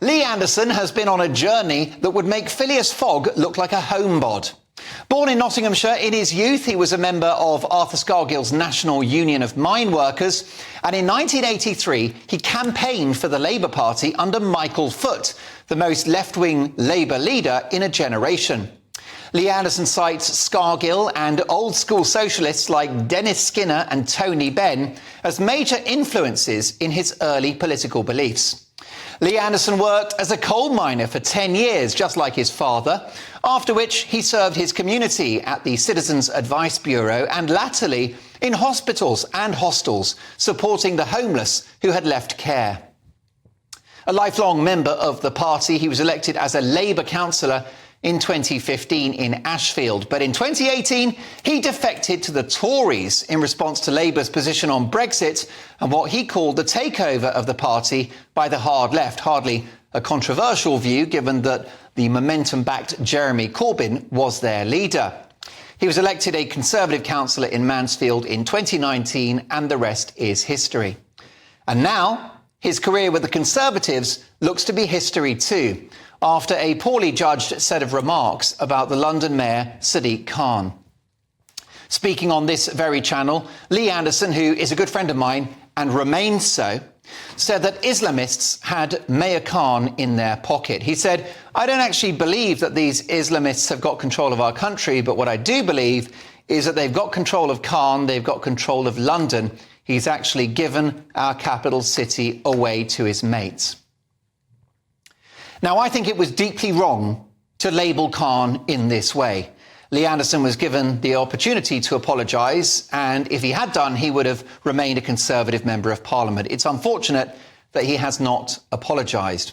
Lee Anderson has been on a journey that would make Phileas Fogg look like a homebod. Born in Nottinghamshire, in his youth he was a member of Arthur Scargill's National Union of Mine Workers, and in 1983 he campaigned for the Labour Party under Michael Foot, the most left-wing Labour leader in a generation. Lee Anderson cites Scargill and old-school socialists like Dennis Skinner and Tony Benn as major influences in his early political beliefs. Lee Anderson worked as a coal miner for 10 years, just like his father, after which he served his community at the Citizens Advice Bureau and latterly in hospitals and hostels, supporting the homeless who had left care. A lifelong member of the party, he was elected as a Labour councillor in 2015 in Ashfield. But in 2018, he defected to the Tories in response to Labour's position on Brexit and what he called the takeover of the party by the hard left. Hardly a controversial view, given that the Momentum-backed Jeremy Corbyn was their leader. He was elected a Conservative councillor in Mansfield in 2019, and the rest is history. And now, his career with the Conservatives looks to be history too, after a poorly judged set of remarks about the London Mayor Sadiq Khan. Speaking on this very channel, Lee Anderson, who is a good friend of mine and remains so, said that Islamists had Mayor Khan in their pocket. He said, "I don't actually believe that these Islamists have got control of our country, but what I do believe is that they've got control of Khan, they've got control of London. He's actually given our capital city away to his mates." Now, I think it was deeply wrong to label Khan in this way. Lee Anderson was given the opportunity to apologise, and if he had done, he would have remained a Conservative Member of Parliament. It's unfortunate that he has not apologised.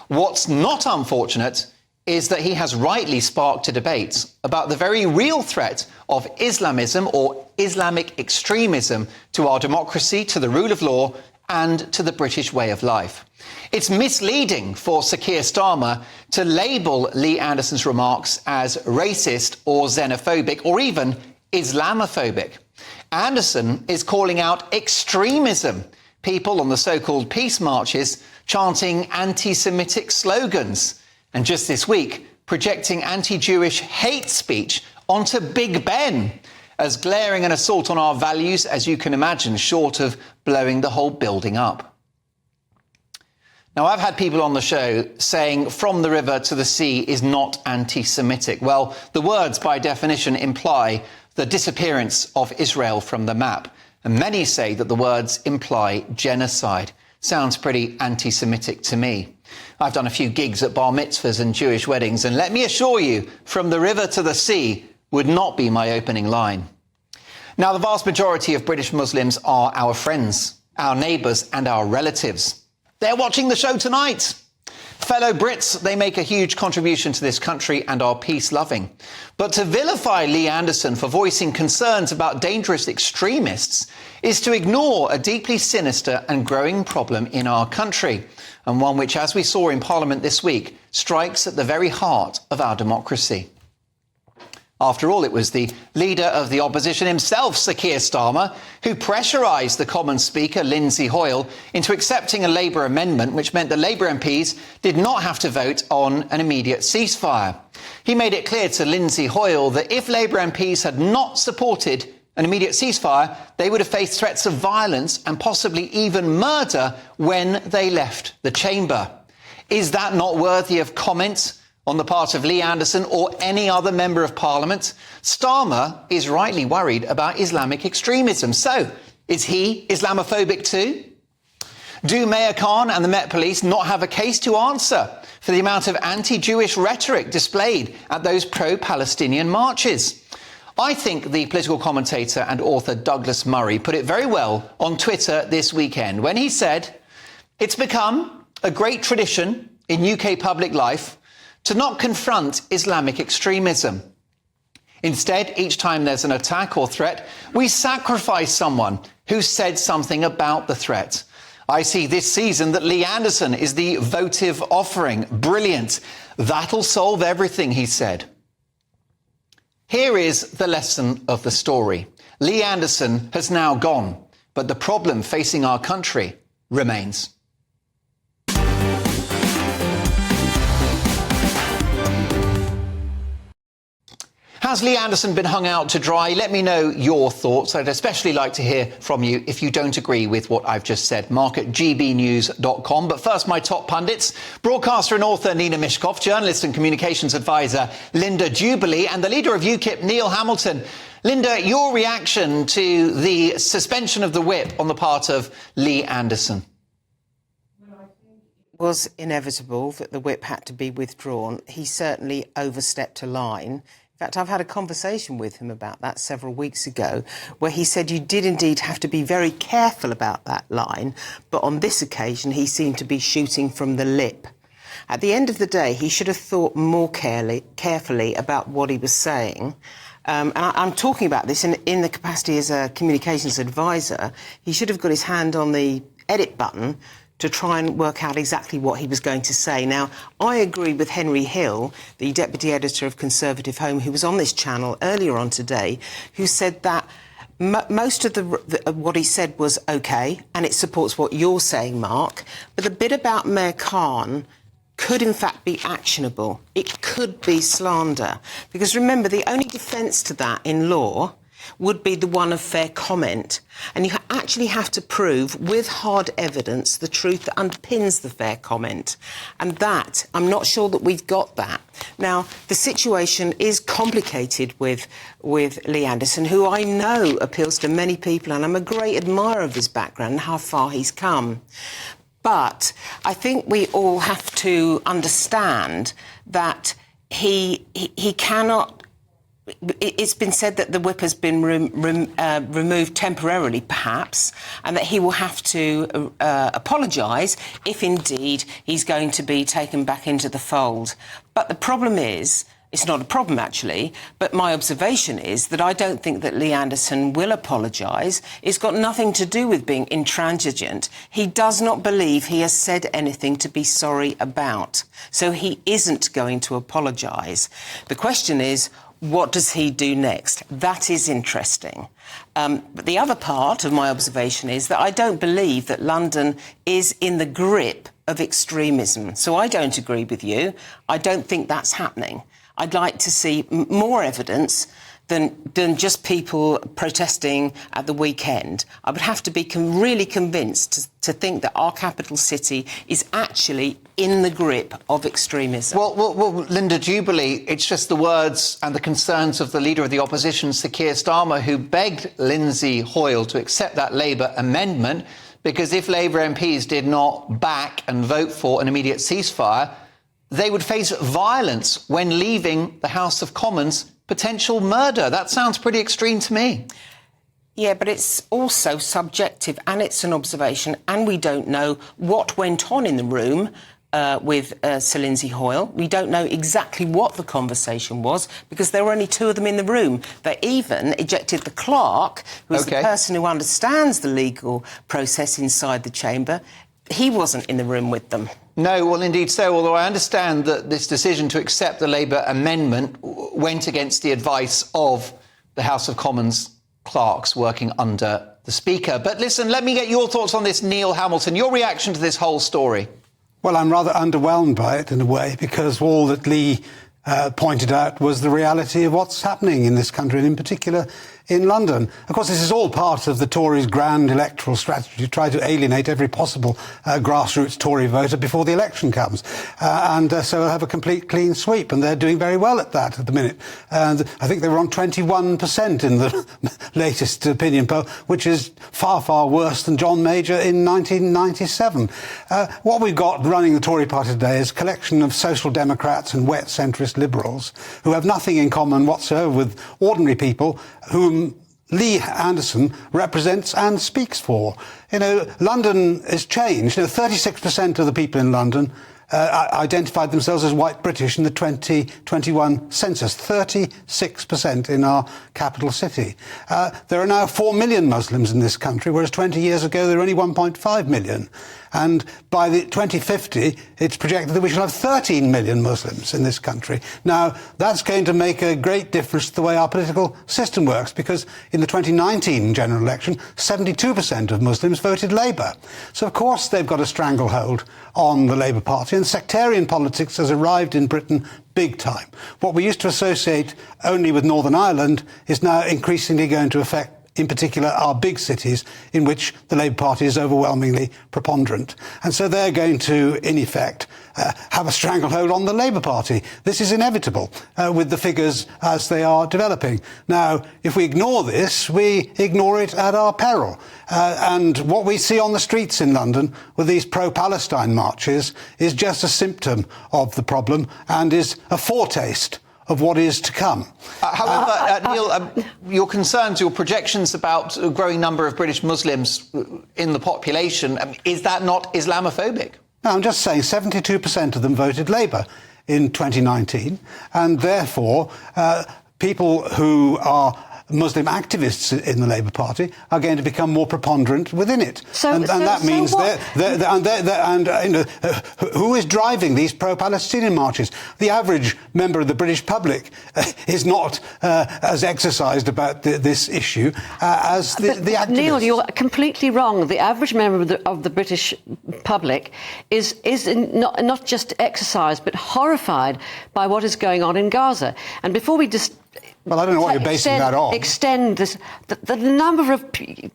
What's not unfortunate is that he has rightly sparked a debate about the very real threat of Islamism or Islamic extremism to our democracy, to the rule of law, and to the British way of life. It's misleading for Sir Keir Starmer to label Lee Anderson's remarks as racist or xenophobic or even Islamophobic. Anderson is calling out extremism, people on the so-called peace marches chanting anti-Semitic slogans, and just this week projecting anti-Jewish hate speech onto Big Ben as glaring an assault on our values as you can imagine, short of blowing the whole building up. Now, I've had people on the show saying from the river to the sea is not anti-Semitic. Well, the words by definition imply the disappearance of Israel from the map. And many say that the words imply genocide. Sounds pretty anti-Semitic to me. I've done a few gigs at bar mitzvahs and Jewish weddings, and let me assure you, from the river to the sea would not be my opening line. Now, the vast majority of British Muslims are our friends, our neighbours and our relatives. They're watching the show tonight. Fellow Brits, they make a huge contribution to this country and are peace-loving. But to vilify Lee Anderson for voicing concerns about dangerous extremists is to ignore a deeply sinister and growing problem in our country, and one which, as we saw in Parliament this week, strikes at the very heart of our democracy. After all, it was the leader of the opposition himself, Sir Keir Starmer, who pressurised the Commons Speaker, Lindsay Hoyle, into accepting a Labour amendment which meant that Labour MPs did not have to vote on an immediate ceasefire. He made it clear to Lindsay Hoyle that if Labour MPs had not supported an immediate ceasefire, they would have faced threats of violence and possibly even murder when they left the chamber. Is that not worthy of comment on the part of Lee Anderson or any other Member of Parliament? Starmer is rightly worried about Islamic extremism. So, is he Islamophobic too? Do Mayor Khan and the Met Police not have a case to answer for the amount of anti-Jewish rhetoric displayed at those pro-Palestinian marches? I think the political commentator and author Douglas Murray put it very well on Twitter this weekend when he said, "It's become a great tradition in UK public life to not confront Islamic extremism. Instead, each time there's an attack or threat, we sacrifice someone who said something about the threat. I see this season that Lee Anderson is the votive offering. Brilliant. That'll solve everything," he said. Here is the lesson of the story. Lee Anderson has now gone, but the problem facing our country remains. Has Lee Anderson been hung out to dry? Let me know your thoughts. I'd especially like to hear from you if you don't agree with what I've just said. Mark at gbnews.com. But first, my top pundits. Broadcaster and author Nina Mishkov, journalist and communications advisor Linda Jubilee, and the leader of UKIP, Neil Hamilton. Linda, your reaction to the suspension of the whip on the part of Lee Anderson? It was inevitable that the whip had to be withdrawn. He certainly overstepped a line. In fact, I've had a conversation with him about that several weeks ago, where he said you did indeed have to be very careful about that line, but on this occasion he seemed to be shooting from the lip. At the end of the day, he should have thought more carefully about what he was saying. And I'm talking about this in the capacity as a communications advisor. He should have got his hand on the edit button to try and work out exactly what he was going to say. Now, I agree with Henry Hill, the deputy editor of Conservative Home, who was on this channel earlier on today, who said that most of what he said was OK, and it supports what you're saying, Mark. But the bit about Mayor Khan could in fact be actionable. It could be slander. Because remember, the only defence to that in law would be the one of fair comment. And you actually have to prove, with hard evidence, the truth that underpins the fair comment. And that, I'm not sure that we've got that. Now, the situation is complicated with Lee Anderson, who I know appeals to many people, and I'm a great admirer of his background and how far he's come. But I think we all have to understand that he cannot. It's been said that the whip has been removed temporarily, perhaps, and that he will have to apologise if indeed he's going to be taken back into the fold. But the problem is, it's not a problem actually, but my observation is that I don't think that Lee Anderson will apologise. It's got nothing to do with being intransigent. He does not believe he has said anything to be sorry about. So he isn't going to apologise. The question is, what does he do next? That is interesting. But the other part of my observation is that I don't believe that London is in the grip of extremism. So I don't agree with you. I don't think that's happening. I'd like to see more evidence than just people protesting at the weekend. I would have to be really convinced to think that our capital city is actually in the grip of extremism. Well, Linda Jubilee, it's just the words and the concerns of the leader of the opposition, Sir Keir Starmer, who begged Lindsay Hoyle to accept that Labour amendment, because if Labour MPs did not back and vote for an immediate ceasefire, they would face violence when leaving the House of Commons, potential murder. That sounds pretty extreme to me. Yeah, but it's also subjective and it's an observation, and we don't know what went on in the room with Sir Lindsay Hoyle. We don't know exactly what the conversation was because there were only two of them in the room. They even ejected the clerk, who is the person who understands the legal process inside the chamber. He wasn't in the room with them. No, well, indeed so, although I understand that this decision to accept the Labour amendment went against the advice of the House of Commons clerks working under the Speaker. But listen, let me get your thoughts on this, Neil Hamilton, your reaction to this whole story. Well, I'm rather underwhelmed by it in a way, because all that Lee pointed out was the reality of what's happening in this country, and in particular in London. Of course, this is all part of the Tories' grand electoral strategy to try to alienate every possible grassroots Tory voter before the election comes. So they'll have a complete clean sweep, and they're doing very well at that at the minute. And I think they were on 21% in the latest opinion poll, which is far, far worse than John Major in 1997. What we've got running the Tory party today is a collection of social democrats and wet centrist liberals who have nothing in common whatsoever with ordinary people whom Lee Anderson represents and speaks for. You know, London has changed. 36% of the people in London identified themselves as white British in the 2021 census. 36% in our capital city. There are now 4 million Muslims in this country, whereas 20 years ago there were only 1.5 million. And by 2050, it's projected that we shall have 13 million Muslims in this country. Now, that's going to make a great difference to the way our political system works, because in the 2019 general election, 72% of Muslims voted Labour. So, of course, they've got a stranglehold on the Labour Party, and sectarian politics has arrived in Britain big time. What we used to associate only with Northern Ireland is now increasingly going to affect, in particular, our big cities in which the Labour Party is overwhelmingly preponderant. And so they're going to, in effect, have a stranglehold on the Labour Party. This is inevitable with the figures as they are developing. Now, if we ignore this, we ignore it at our peril. And what we see on the streets in London with these pro-Palestine marches is just a symptom of the problem and is a foretaste of what is to come. However, Neil, your concerns, your projections about a growing number of British Muslims in the population, is that not Islamophobic? No, I'm just saying 72% of them voted Labour in 2019, and therefore people who are Muslim activists in the Labour Party are going to become more preponderant within it. That means who is driving these pro-Palestinian marches? The average member of the British public is not as exercised about this issue as the activists. Neil, you're completely wrong. The average member of the British public is not just exercised but horrified by what is going on in Gaza. And before we just... Well, I don't know what you're basing that on. Extend this, the number of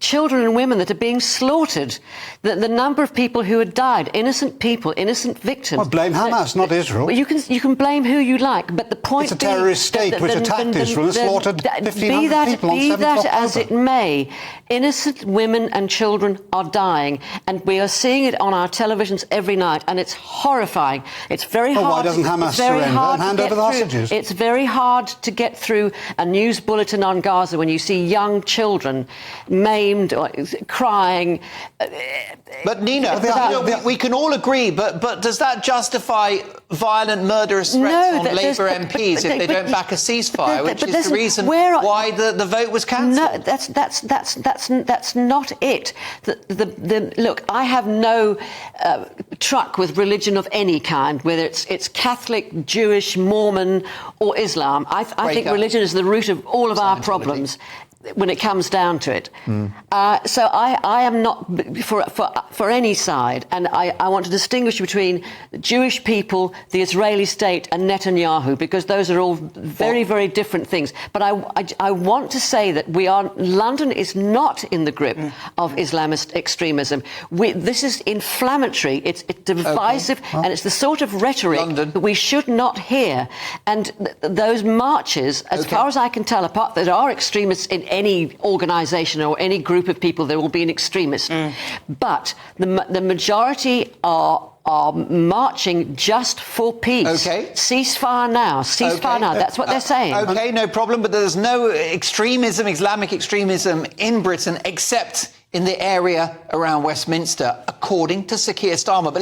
children and women that are being slaughtered, the number of people who had died, innocent people, innocent victims. Well, blame Hamas, not Israel. You can blame who you like, but the point it's a terrorist state which attacked Israel and slaughtered 1,500 people on 7th Be that October. as it may, innocent women and children are dying, and we are seeing it on our televisions every night, and it's horrifying. It's very hard. Why doesn't Hamas surrender and hand over the hostages? It's very hard to get through a news bulletin on Gaza when you see young children maimed or crying. But Nina, we can all agree, but does that justify violent, murderous threats on Labour MPs if they don't back a ceasefire, which is the reason why the vote was cancelled? No, that's not it. Look, I have no truck with religion of any kind, whether it's Catholic, Jewish, Mormon, or Islam. I think religion is the root of all of our problems when it comes down to it. So I am not for any side, and I want to distinguish between the Jewish people, the Israeli state, and Netanyahu, because those are all very, very different things. But I want to say that London is not in the grip of Islamist extremism. This is inflammatory, it's divisive, and it's the sort of rhetoric that we should not hear. And those marches, as far as I can tell, apart there are extremists in any organisation or any group of people, there will be an extremist. But the majority are marching just for peace. Ceasefire now. Ceasefire now. That's what they're saying. OK, no problem. But there's no extremism, Islamic extremism in Britain, except in the area around Westminster, according to Sir Keir Starmer.